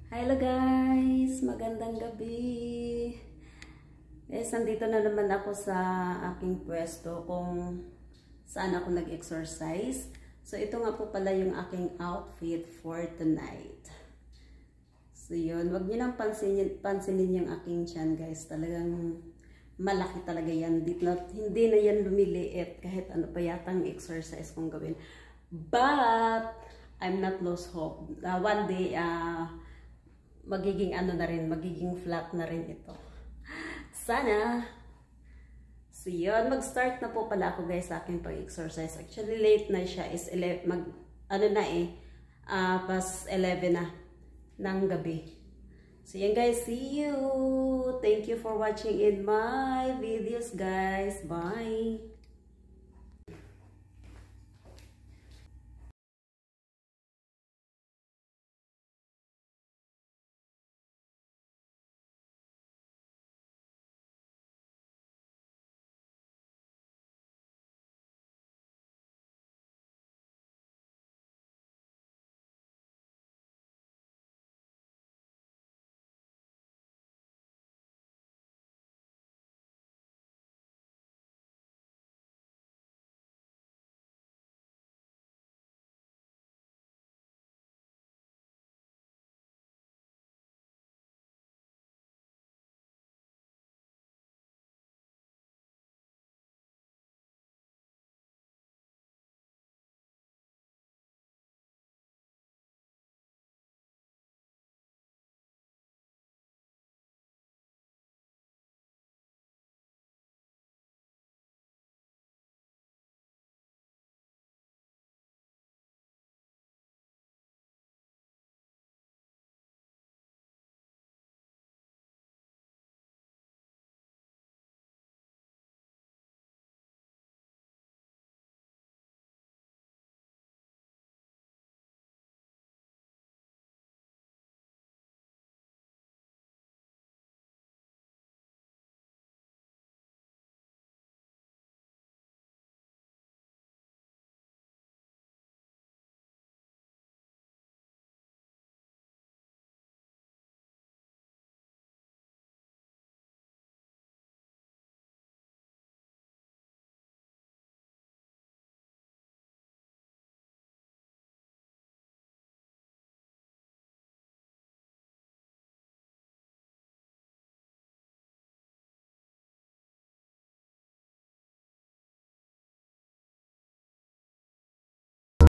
Hello guys! Magandang gabi! Guys, nandito na naman ako sa aking pwesto kung saan ako nag-exercise. So, ito nga po pala yung aking outfit for tonight. So, yun. Huwag nyo nang pansinin yung aking tiyan guys. Talagang malaki talaga yan. Hindi na yan lumiliit kahit ano pa yatang exercise kong gawin. But, I'm not lose hope. One day, magiging ano na rin, magiging flat na rin ito. Sana. So yun, mag-start na po pala ako guys sa akin pag-exercise. Actually late na siya, is pas 11 na ng gabi. So yan guys, see you! Thank you for watching in my videos guys. Bye!